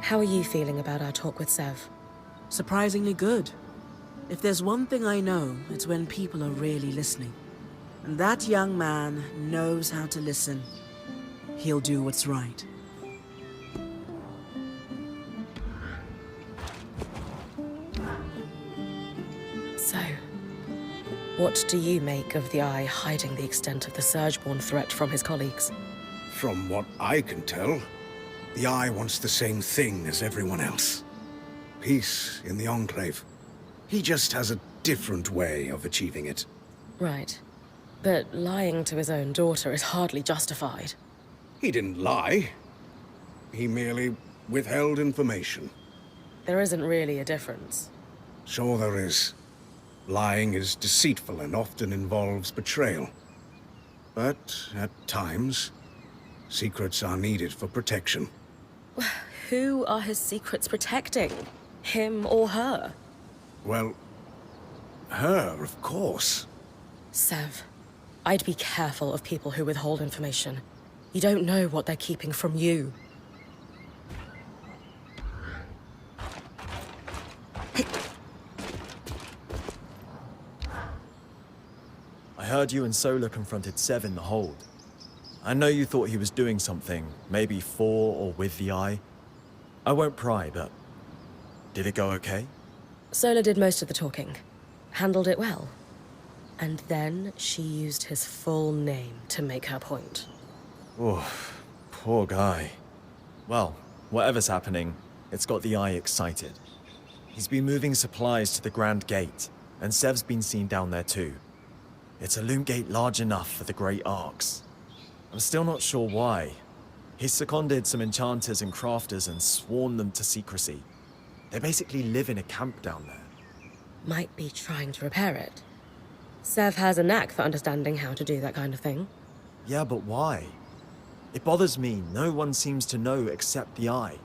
How are you feeling about our talk with Sev? Surprisingly good. If there's one thing I know, it's when people are really listening. And that young man knows how to listen. He'll do what's right. So, what do you make of the Eye hiding the extent of the Surgeborn threat from his colleagues? From what I can tell, the Eye wants the same thing as everyone else. Peace in the Enclave. He just has a different way of achieving it. Right. But lying to his own daughter is hardly justified. He didn't lie. He merely withheld information. There isn't really a difference. Sure there is. Lying is deceitful and often involves betrayal. But at times, secrets are needed for protection. Who are his secrets protecting? Him or her? Well, her, of course. Sev, I'd be careful of people who withhold information. You don't know what they're keeping from you. I heard you and Solar confronted Sev in the hold. I know you thought he was doing something, maybe for or with the Eye. I won't pry, but did it go okay? Sola did most of the talking. Handled it well. And then she used his full name to make her point. Oof, poor guy. Well, whatever's happening, it's got the Eye excited. He's been moving supplies to the Grand Gate, and Sev's been seen down there too. It's a loom gate large enough for the Great Arcs. I'm still not sure why. He's seconded some enchanters and crafters and sworn them to secrecy. They basically live in a camp down there. Might be trying to repair it. Sev has a knack for understanding how to do that kind of thing. Yeah, but why? It bothers me no one seems to know except the Eye.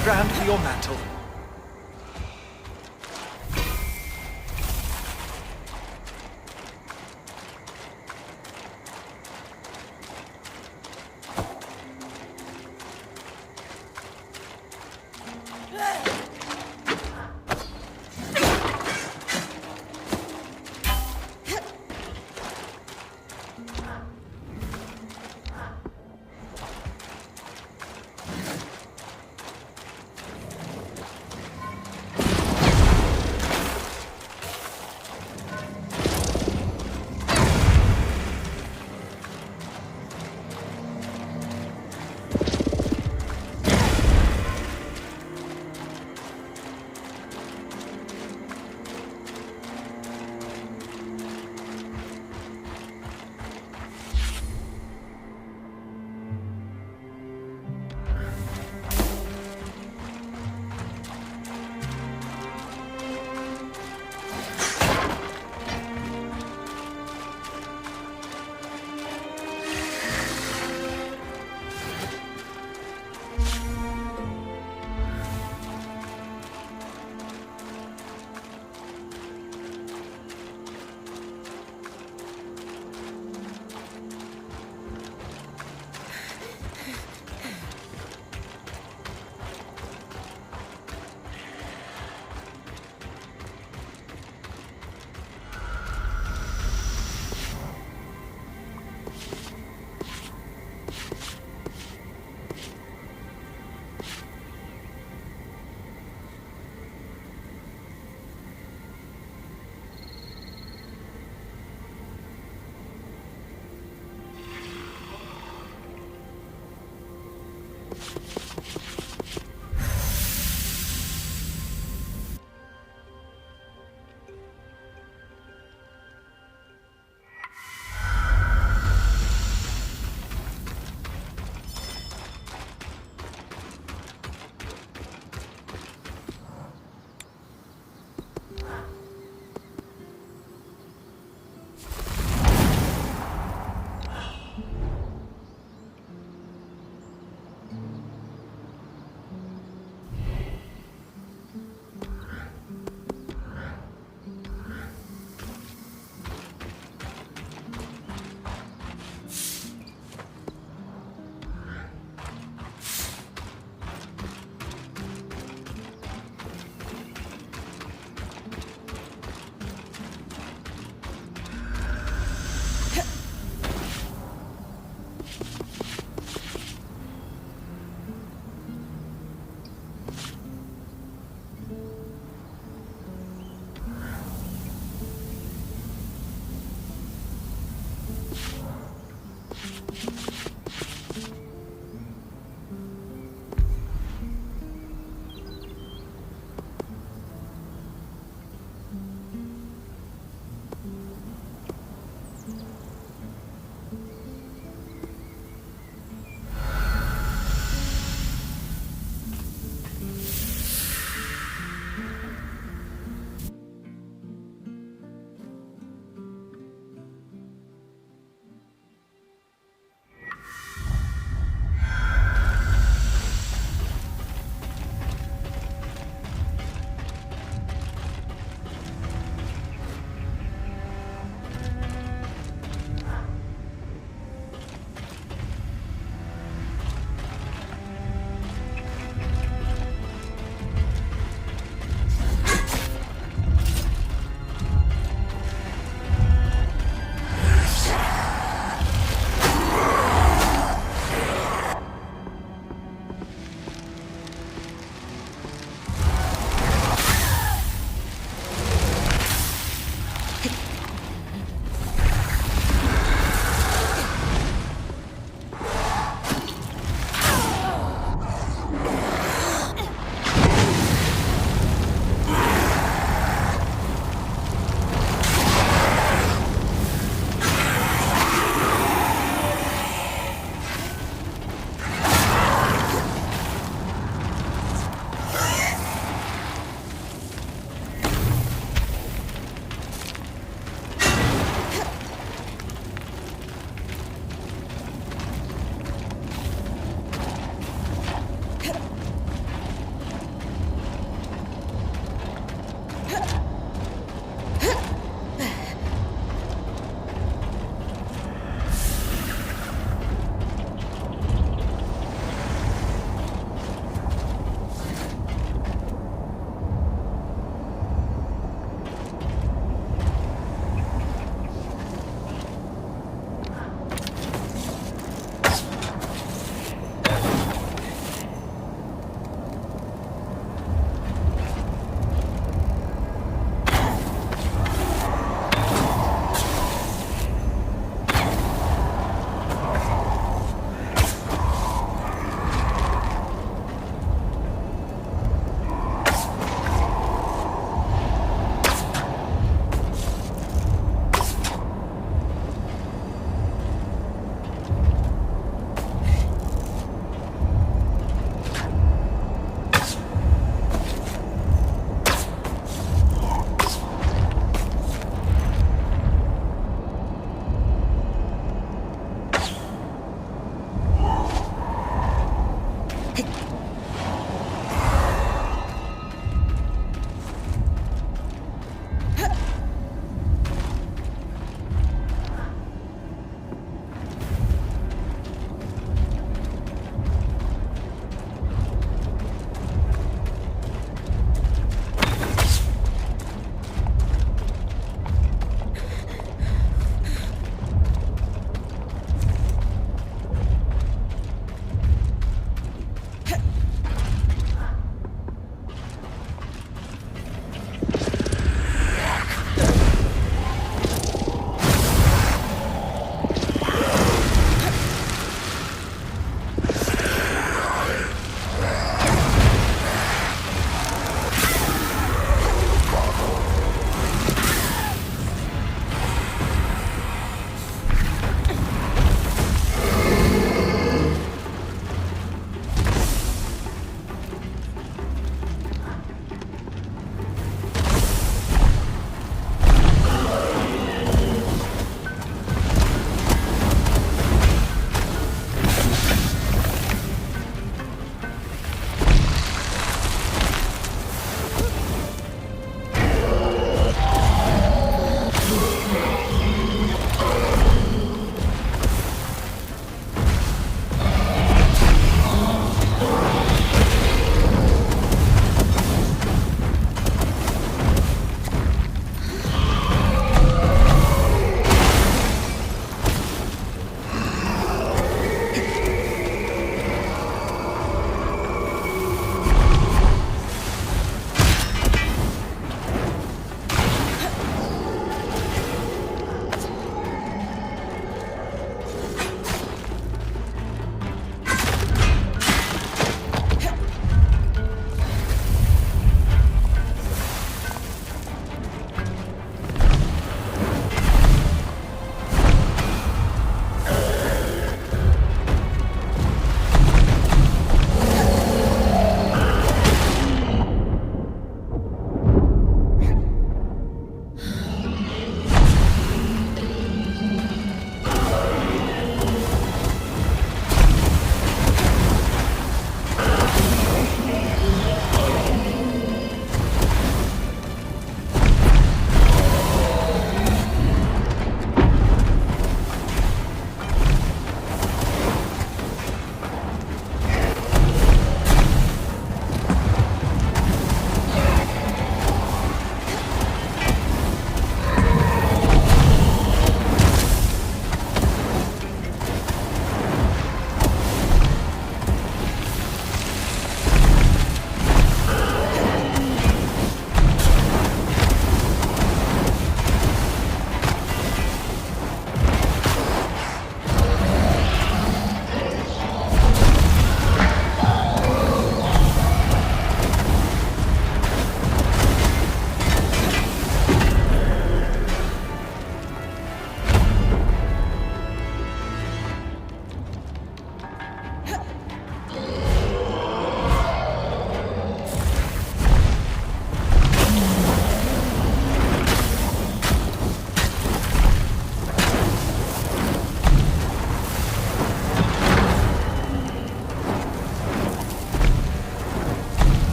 strand for your mantle.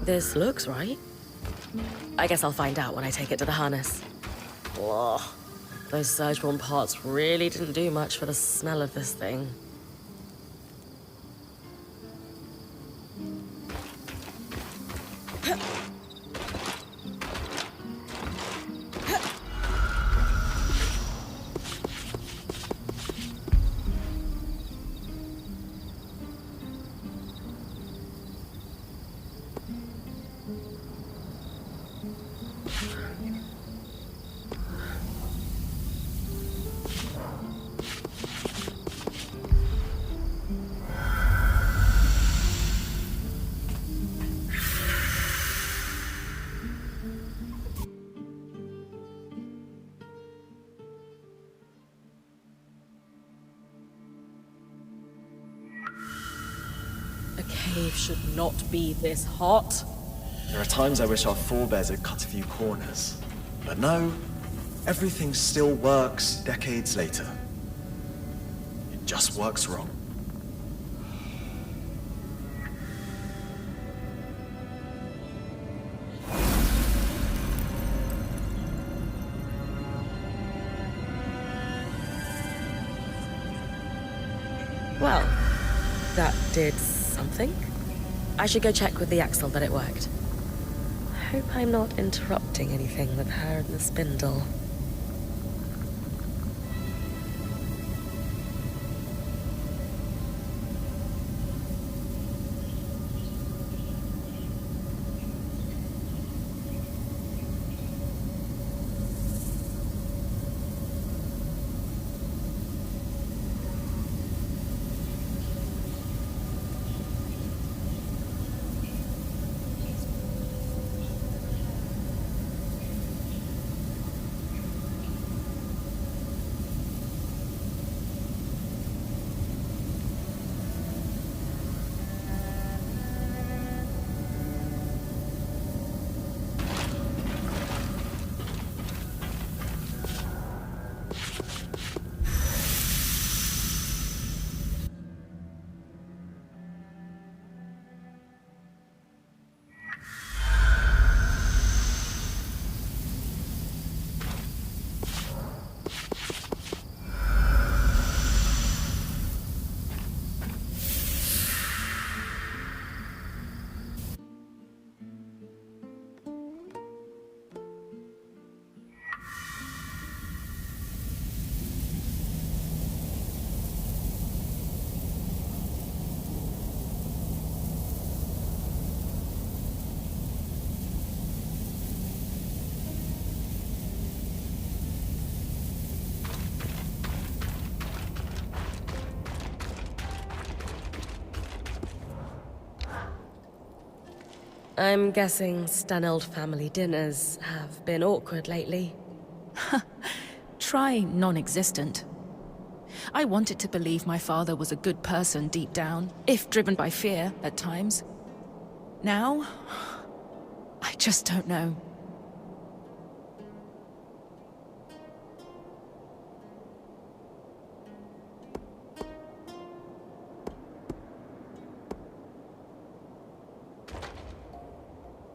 This looks right. I guess I'll find out when I take it to the harness. Ugh. Those surgeborn pots really didn't do much for the smell of this thing. A cave should not be this hot. There are times I wish our forebears had cut a few corners. But no, everything still works decades later. It just works wrong. Well, that did something. I should go check with the axle that it worked. Hope I'm not interrupting anything with her and the spindle. I'm guessing Stanild family dinners have been awkward lately. Try non-existent. I wanted to believe my father was a good person deep down, if driven by fear at times. Now, I just don't know.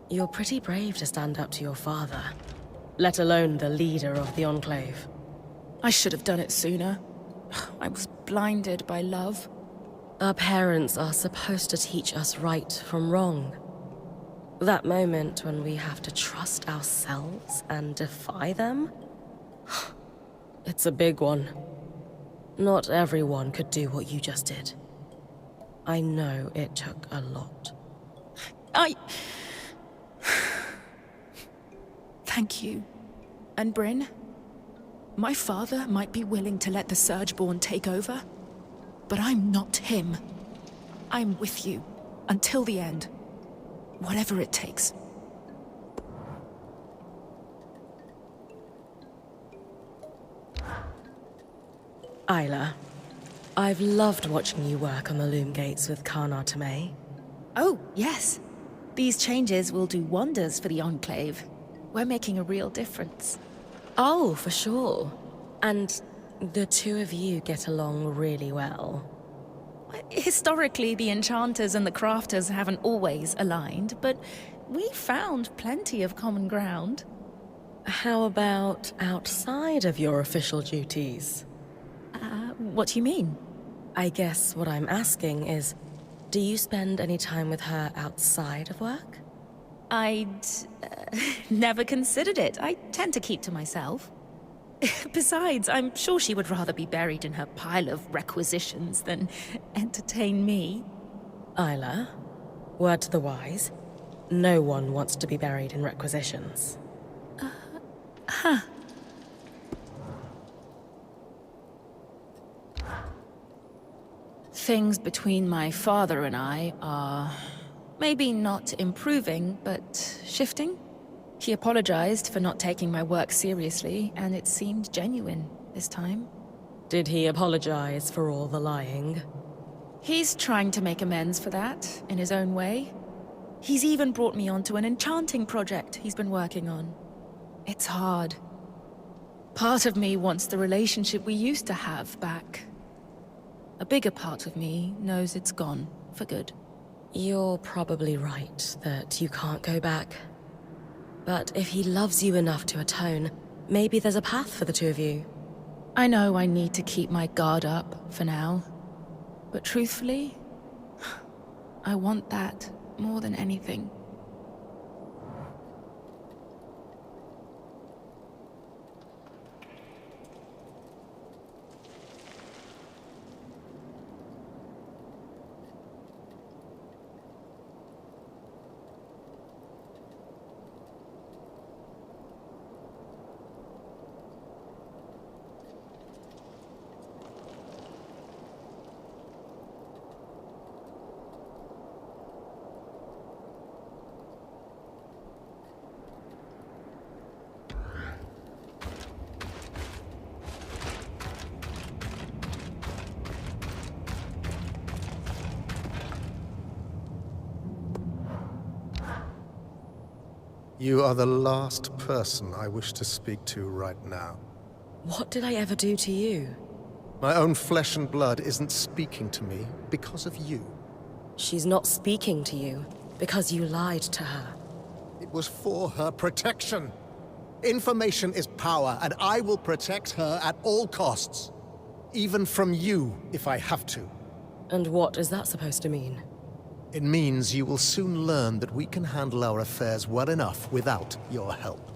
You're pretty brave to stand up to your father, let alone the leader of the Enclave. I should have done it sooner. I was blinded by love. Our parents are supposed to teach us right from wrong. That moment when we have to trust ourselves and defy them? It's a big one. Not everyone could do what you just did. I know it took a lot. Thank you. And Bryn? My father might be willing to let the Surgeborn take over, but I'm not him. I'm with you, until the end. Whatever it takes. Isla, I've loved watching you work on the loom gates with Karnar Tomei. Oh, yes. These changes will do wonders for the Enclave. We're making a real difference. Oh, for sure. And the two of you get along really well. Historically, the enchanters and the crafters haven't always aligned, but we found plenty of common ground. How about outside of your official duties? What do you mean? I guess what I'm asking is, do you spend any time with her outside of work? I'd never considered it. I tend to keep to myself. Besides, I'm sure she would rather be buried in her pile of requisitions than entertain me. Isla, word to the wise, no one wants to be buried in requisitions. Things between my father and I are maybe not improving, but shifting. He apologized for not taking my work seriously, and it seemed genuine this time. Did he apologize for all the lying? He's trying to make amends for that, in his own way. He's even brought me onto an enchanting project he's been working on. It's hard. Part of me wants the relationship we used to have back. A bigger part of me knows it's gone for good. You're probably right that you can't go back. But if he loves you enough to atone, maybe there's a path for the two of you. I know I need to keep my guard up for now. But truthfully, I want that more than anything. You are the last person I wish to speak to right now. What did I ever do to you? My own flesh and blood isn't speaking to me because of you. She's not speaking to you because you lied to her. It was for her protection. Information is power, and I will protect her at all costs. Even from you, if I have to. And what is that supposed to mean? It means you will soon learn that we can handle our affairs well enough without your help.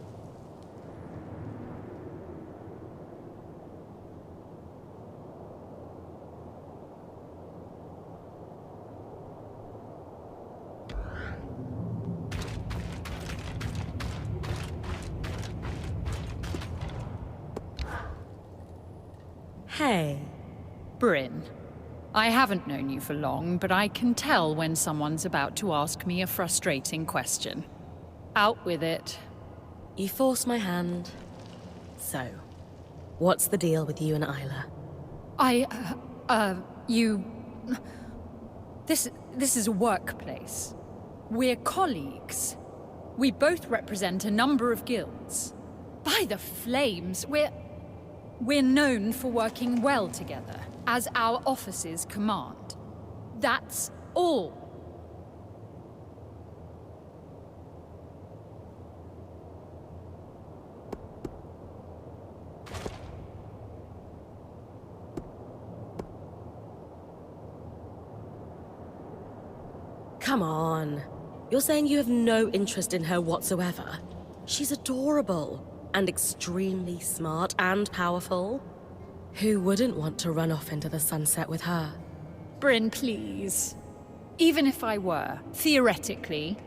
Hey. Bryn, I haven't known you for long, but I can tell when someone's about to ask me a frustrating question. Out with it. You forced my hand. So, what's the deal with you and Isla? This is a workplace. We're colleagues. We both represent a number of guilds. By the flames, we're known for working well together, as our offices command. That's all. Come on. You're saying you have no interest in her whatsoever? She's adorable, and extremely smart and powerful. Who wouldn't want to run off into the sunset with her? Bryn, please. Even if I were, theoretically,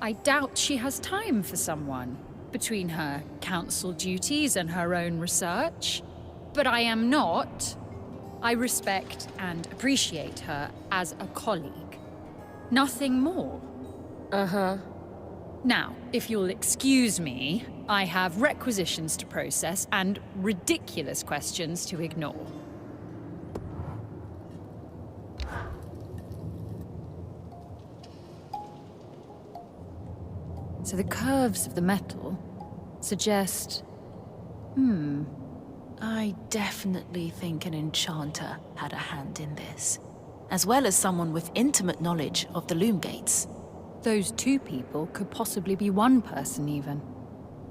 I doubt she has time for someone between her council duties and her own research. But I am not. I respect and appreciate her as a colleague. Nothing more. Uh-huh. Now, if you'll excuse me, I have requisitions to process and ridiculous questions to ignore. So the curves of the metal suggest... I definitely think an enchanter had a hand in this, as well as someone with intimate knowledge of the loom gates. those two people could possibly be one person even.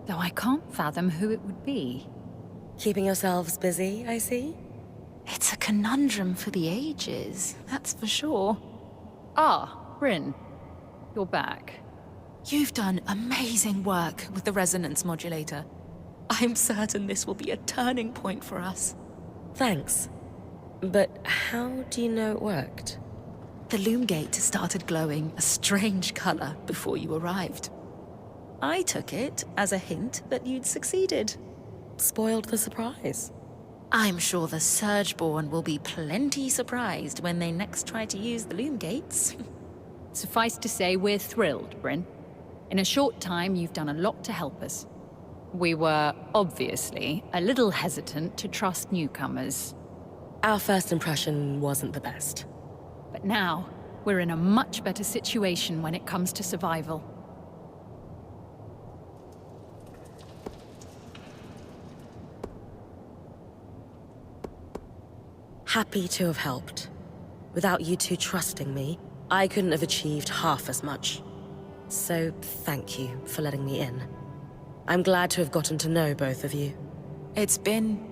Though I can't fathom who it would be. Keeping yourselves busy, I see? It's a conundrum for the ages, that's for sure. Ah, Bryn. You're back. You've done amazing work with the resonance modulator. I'm certain this will be a turning point for us. Thanks. But how do you know it worked? The loom gate started glowing a strange color before you arrived. I took it as a hint that you'd succeeded. Spoiled the surprise. I'm sure the Surgeborn will be plenty surprised when they next try to use the loom gates. Suffice to say, we're thrilled, Bryn. In a short time, you've done a lot to help us. We were, obviously, a little hesitant to trust newcomers. Our first impression wasn't the best. But now, we're in a much better situation when it comes to survival. Happy to have helped. Without you two trusting me, I couldn't have achieved half as much. So thank you for letting me in. I'm glad to have gotten to know both of you. It's been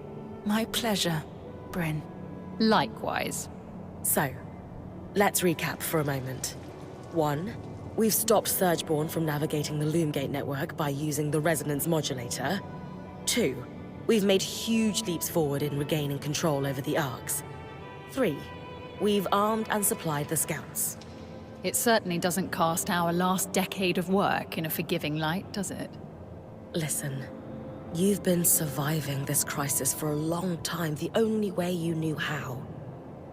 my pleasure, Bryn. Likewise. So, let's recap for a moment. 1. We've stopped Surgeborn from navigating the Loomgate network by using the resonance modulator. 2. We've made huge leaps forward in regaining control over the Arks. 3. We've armed and supplied the scouts. It certainly doesn't cast our last decade of work in a forgiving light, does it? Listen, you've been surviving this crisis for a long time the only way you knew how.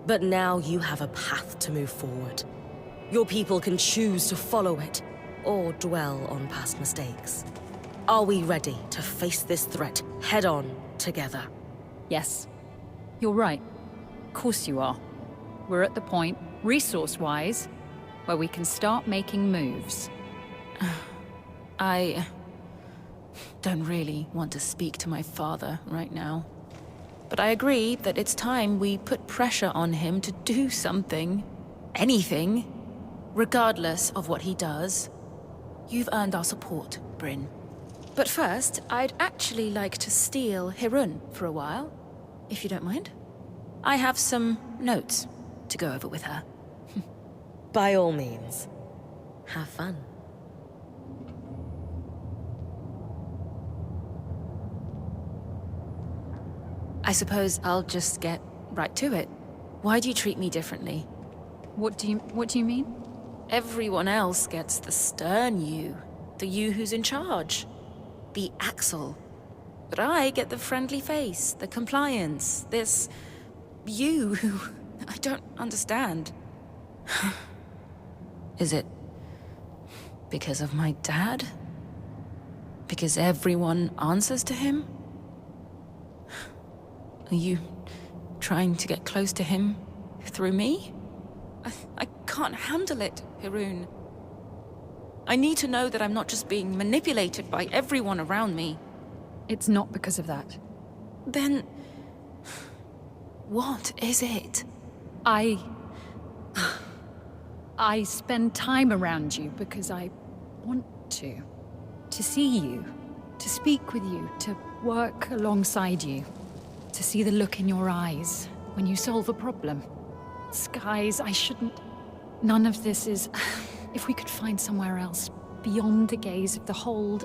But now you have a path to move forward. Your people can choose to follow it, or dwell on past mistakes. Are we ready to face this threat head-on together? Yes. You're right. Of course you are. We're at the point, resource-wise, where we can start making moves. I don't really want to speak to my father right now. But I agree that it's time we put pressure on him to do something. Anything. Regardless of what he does. You've earned our support, Bryn. But first, I'd actually like to steal Hirun for a while, if you don't mind. I have some notes to go over with her. By all means. Have fun. I suppose I'll just get right to it. Why do you treat me differently? What do you mean? Everyone else gets the stern you, the you who's in charge, the Axel. But I get the friendly face, the compliance, this you who I don't understand. Is it because of my dad? Because everyone answers to him? Are you trying to get close to him through me? I can't handle it, Hirun. I need to know that I'm not just being manipulated by everyone around me. It's not because of that. Then... what is it? I spend time around you because I want to. To see you, to speak with you, to work alongside you. To see the look in your eyes when you solve a problem. Skies, I shouldn't... None of this is... If we could find somewhere else, beyond the gaze of the hold...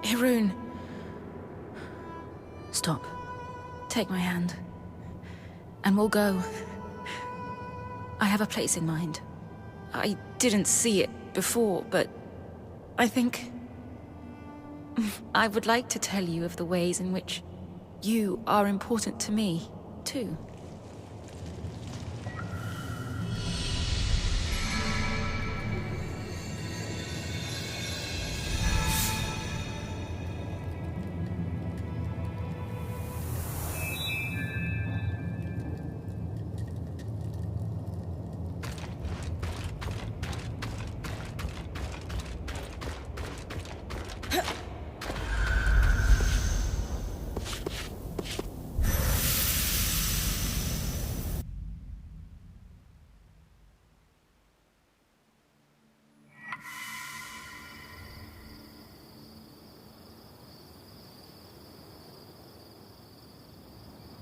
Hirun. Stop. Take my hand. And we'll go. I have a place in mind. I didn't see it before, but... I think... I would like to tell you of the ways in which you are important to me, too.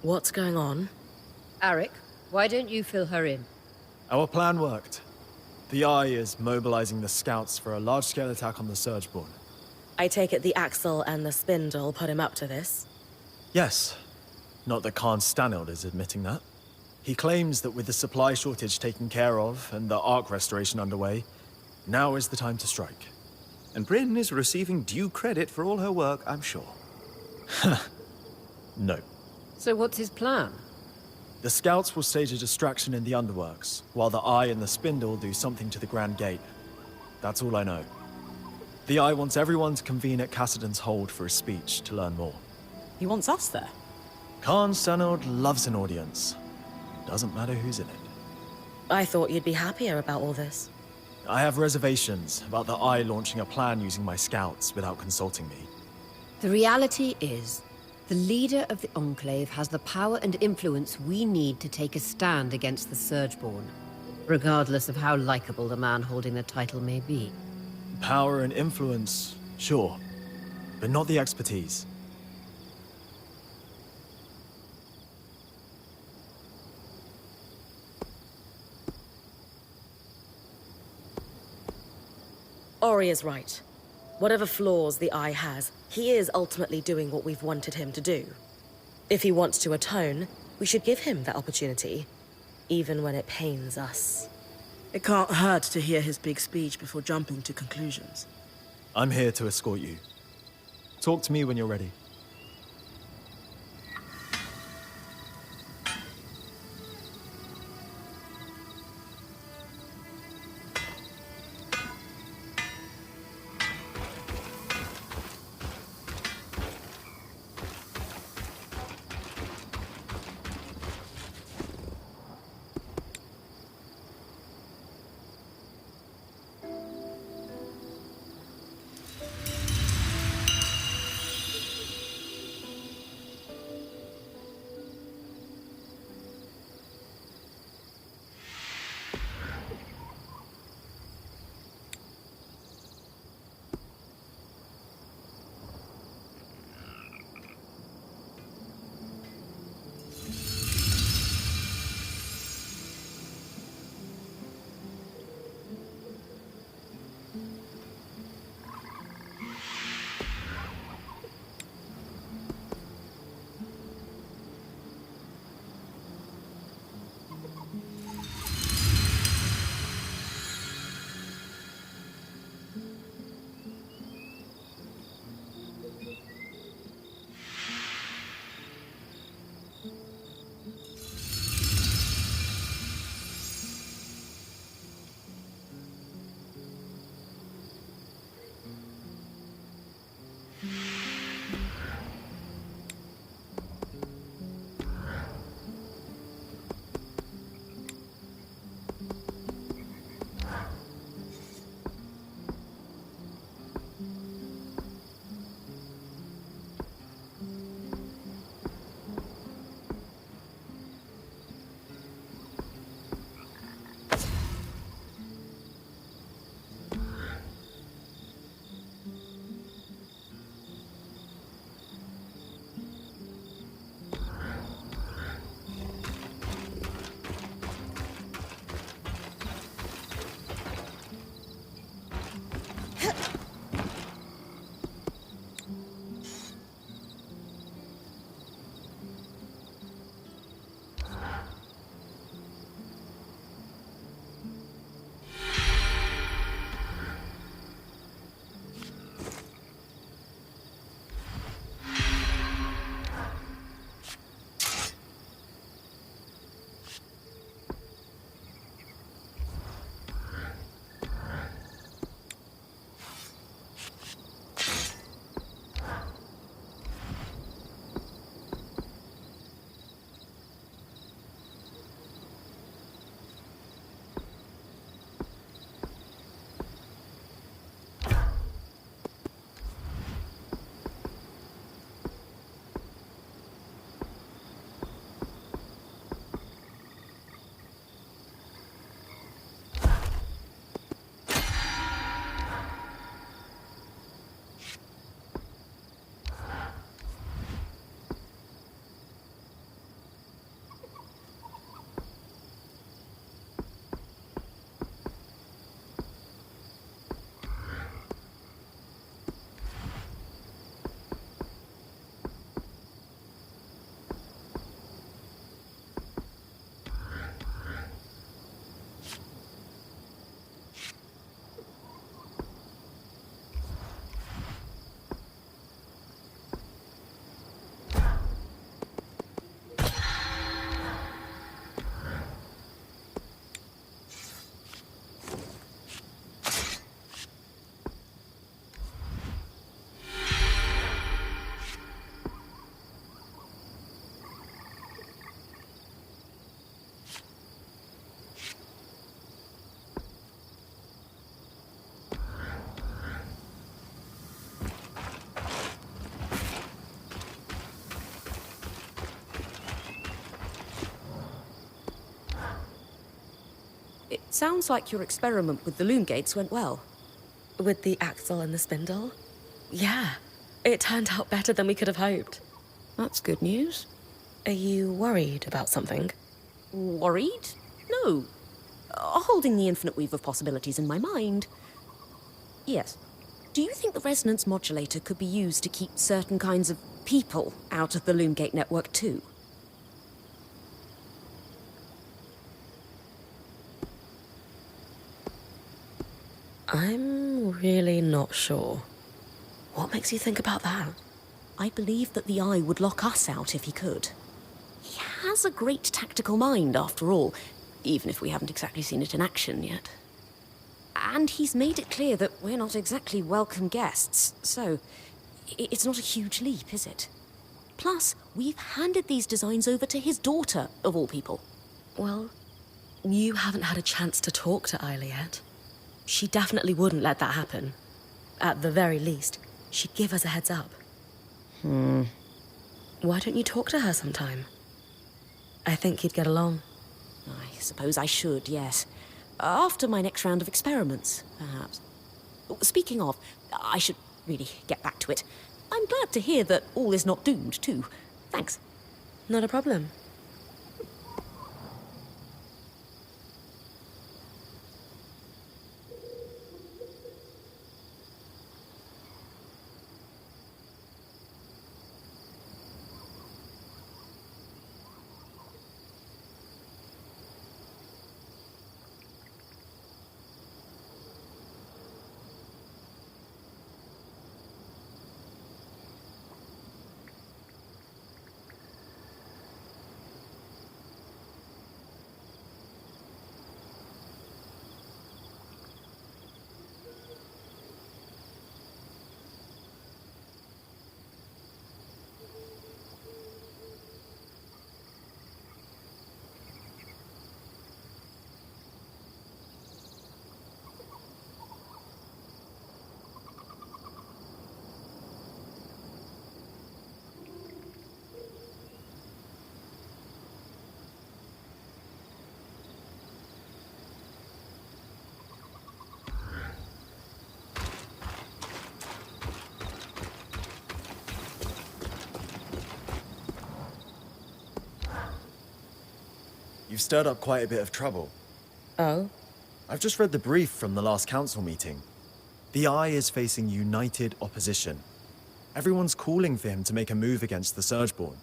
What's going on? Arik, why don't you fill her in? Our plan worked. The Eye is mobilizing the scouts for a large-scale attack on the Surgeborn. I take it the Axel and the Spindle put him up to this? Yes. Not that Khan Stanild is admitting that. He claims that with the supply shortage taken care of and the Ark restoration underway, now is the time to strike. And Bryn is receiving due credit for all her work, I'm sure. No. So what's his plan? The scouts will stage a distraction in the underworks, while the Eye and the Spindle do something to the Grand Gate. That's all I know. The Eye wants everyone to convene at Cassidon's Hold for a speech to learn more. He wants us there. Khan Stanild loves an audience. Doesn't matter who's in it. I thought you'd be happier about all this. I have reservations about the Eye launching a plan using my scouts without consulting me. The reality is, the leader of the Enclave has the power and influence we need to take a stand against the Surgeborn, regardless of how likable the man holding the title may be. Power and influence, sure, but not the expertise. Ori is right. Whatever flaws the Eye has, he is ultimately doing what we've wanted him to do. If he wants to atone, we should give him that opportunity, even when it pains us. It can't hurt to hear his big speech before jumping to conclusions. I'm here to escort you. Talk to me when you're ready. Sounds like your experiment with the loom gates went well. With the axle and the spindle? Yeah, it turned out better than we could have hoped. That's good news. Are you worried about something? Worried? No. Holding the infinite weave of possibilities in my mind. Yes. Do you think the resonance modulator could be used to keep certain kinds of people out of the Loomgate network too? I'm really not sure. What makes you think about that? I believe that the Eye would lock us out if he could. He has a great tactical mind, after all, even if we haven't exactly seen it in action yet. And he's made it clear that we're not exactly welcome guests, so it's not a huge leap, is it? Plus, we've handed these designs over to his daughter, of all people. Well, you haven't had a chance to talk to Isla yet. She definitely wouldn't let that happen. At the very least, she'd give us a heads up. Why don't you talk to her sometime? I think you'd get along. I suppose I should, yes. After my next round of experiments, perhaps. Speaking of, I should really get back to it. I'm glad to hear that all is not doomed, too. Thanks. Not a problem. You've stirred up quite a bit of trouble. Oh? I've just read the brief from the last council meeting. The Eye is facing united opposition. Everyone's calling for him to make a move against the Surgeborn.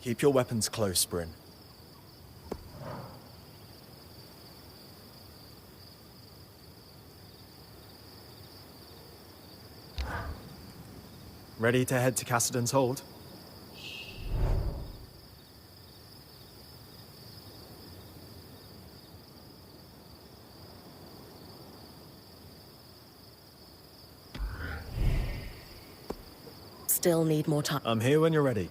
Keep your weapons close, Bryn. Ready to head to Cassidon's Hold? Still need more time. I'm here when you're ready.